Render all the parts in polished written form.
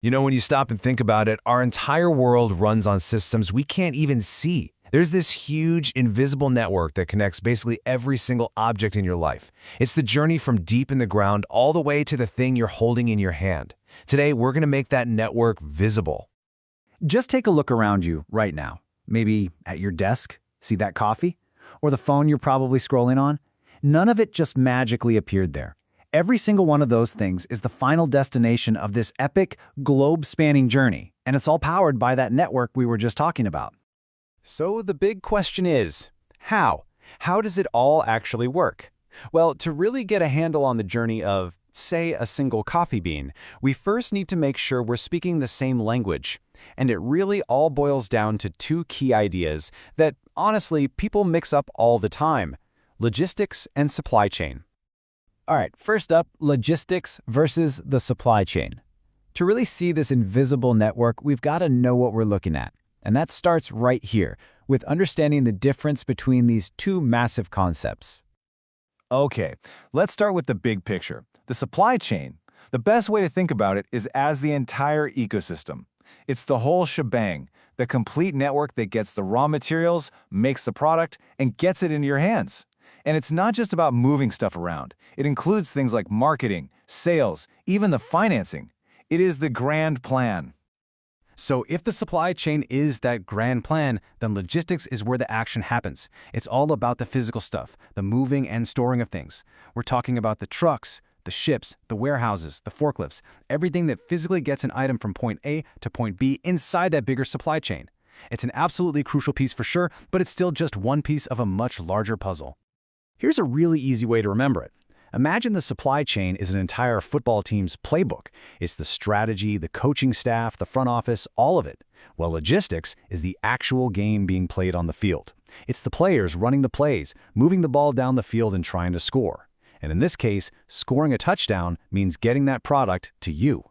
When you stop and think about it, our entire world runs on systems we can't even see. There's this huge, invisible network that connects basically every single object in your life. It's the journey from deep in the ground all the way to the thing you're holding in your hand. Today, we're going to make that network visible. Just take a look around you right now. Maybe at your desk, see that coffee? Or the phone you're probably scrolling on? None of it just magically appeared there. Every single one of those things is the final destination of this epic, globe-spanning journey, and it's all powered by that network we were just talking about. So the big question is, how? How does it all actually work? Well, to really get a handle on the journey of, say, a single coffee bean, we first need to make sure we're speaking the same language. And it really all boils down to two key ideas that, honestly, people mix up all the time: logistics and supply chain. All right, first up, logistics versus the supply chain. To really see this invisible network, we've got to know what we're looking at. And that starts right here, with understanding the difference between these two massive concepts. Okay, let's start with the big picture. The supply chain. The best way to think about it is as the entire ecosystem. It's the whole shebang, the complete network that gets the raw materials, makes the product, and gets it into your hands. And it's not just about moving stuff around. It includes things like marketing, sales, even the financing. It is the grand plan. So if the supply chain is that grand plan, then logistics is where the action happens. It's all about the physical stuff, the moving and storing of things. We're talking about the trucks, the ships, the warehouses, the forklifts, everything that physically gets an item from point A to point B inside that bigger supply chain. It's an absolutely crucial piece for sure, but it's still just one piece of a much larger puzzle. Here's a really easy way to remember it. Imagine the supply chain is an entire football team's playbook. It's the strategy, the coaching staff, the front office, all of it. Well, logistics is the actual game being played on the field. It's the players running the plays, moving the ball down the field and trying to score. And in this case, scoring a touchdown means getting that product to you.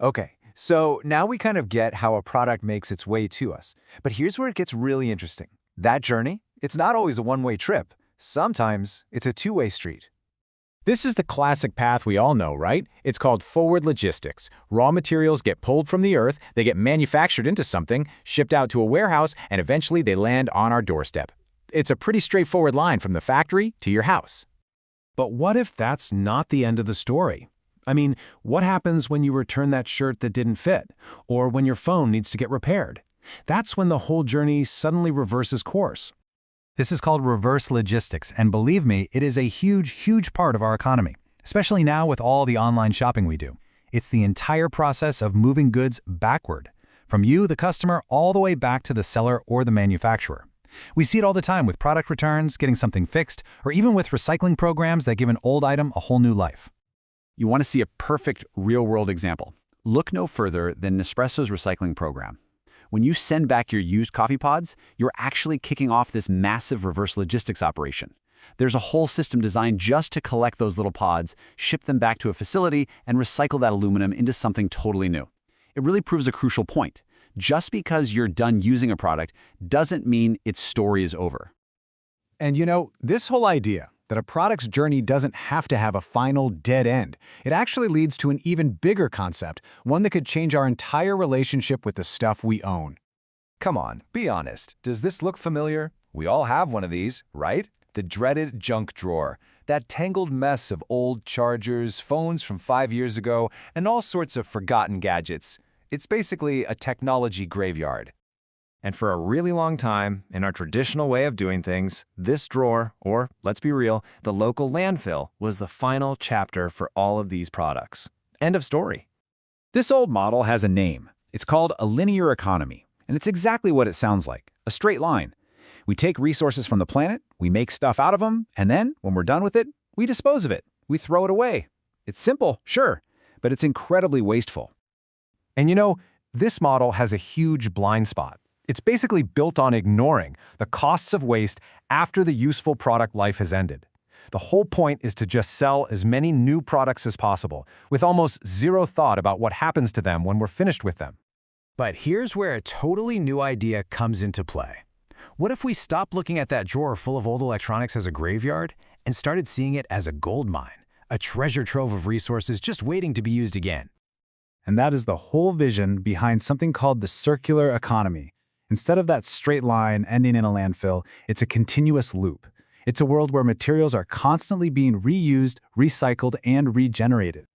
Okay, so now we kind of get how a product makes its way to us. But here's where it gets really interesting. That journey, it's not always a one-way trip. Sometimes it's a two-way street. This is the classic path we all know, right? It's called forward logistics. Raw materials get pulled from the earth, they get manufactured into something, shipped out to a warehouse, and eventually they land on our doorstep. It's a pretty straightforward line from the factory to your house. But what if that's not the end of the story? I mean, what happens when you return that shirt that didn't fit, or when your phone needs to get repaired? That's when the whole journey suddenly reverses course. This is called reverse logistics, and believe me, it is a huge, huge part of our economy, especially now with all the online shopping we do. It's the entire process of moving goods backward, from you, the customer, all the way back to the seller or the manufacturer. We see it all the time with product returns, getting something fixed, or even with recycling programs that give an old item a whole new life. You want to see a perfect real-world example? Look no further than Nespresso's recycling program. When you send back your used coffee pods, you're actually kicking off this massive reverse logistics operation. There's a whole system designed just to collect those little pods, ship them back to a facility, and recycle that aluminum into something totally new. It really proves a crucial point. Just because you're done using a product doesn't mean its story is over. And this whole idea that a product's journey doesn't have to have a final dead end, it actually leads to an even bigger concept, one that could change our entire relationship with the stuff we own. Come on, be honest. Does this look familiar? We all have one of these, right? The dreaded junk drawer. That tangled mess of old chargers, phones from 5 years ago, and all sorts of forgotten gadgets. It's basically a technology graveyard. And for a really long time, in our traditional way of doing things, this drawer, or let's be real, the local landfill, was the final chapter for all of these products. End of story. This old model has a name. It's called a linear economy, and it's exactly what it sounds like, a straight line. We take resources from the planet, we make stuff out of them, and then, when we're done with it, we dispose of it. We throw it away. It's simple, sure, but it's incredibly wasteful. And this model has a huge blind spot. It's basically built on ignoring the costs of waste after the useful product life has ended. The whole point is to just sell as many new products as possible, with almost zero thought about what happens to them when we're finished with them. But here's where a totally new idea comes into play. What if we stopped looking at that drawer full of old electronics as a graveyard and started seeing it as a gold mine, a treasure trove of resources just waiting to be used again? And that is the whole vision behind something called the circular economy. Instead of that straight line ending in a landfill, it's a continuous loop. It's a world where materials are constantly being reused, recycled, and regenerated.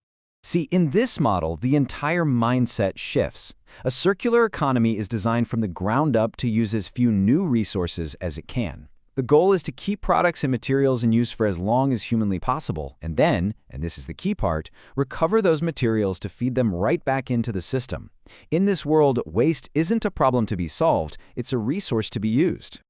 See, in this model, the entire mindset shifts. A circular economy is designed from the ground up to use as few new resources as it can. The goal is to keep products and materials in use for as long as humanly possible, and then, and this is the key part, recover those materials to feed them right back into the system. In this world, waste isn't a problem to be solved, it's a resource to be used.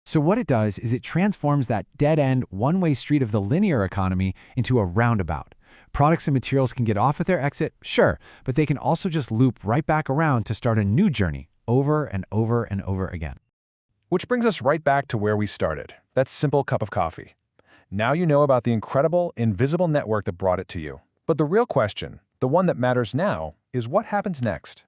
So what it does is it transforms that dead-end, one-way street of the linear economy into a roundabout. Products and materials can get off at their exit, sure, but they can also just loop right back around to start a new journey, over and over and over again. Which brings us right back to where we started, that simple cup of coffee. Now you know about the incredible, invisible network that brought it to you. But the real question, the one that matters now, is what happens next?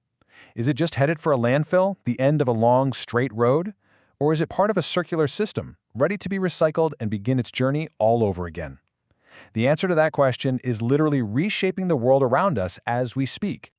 Is it just headed for a landfill, the end of a long, straight road? Or is it part of a circular system, ready to be recycled and begin its journey all over again? The answer to that question is literally reshaping the world around us as we speak.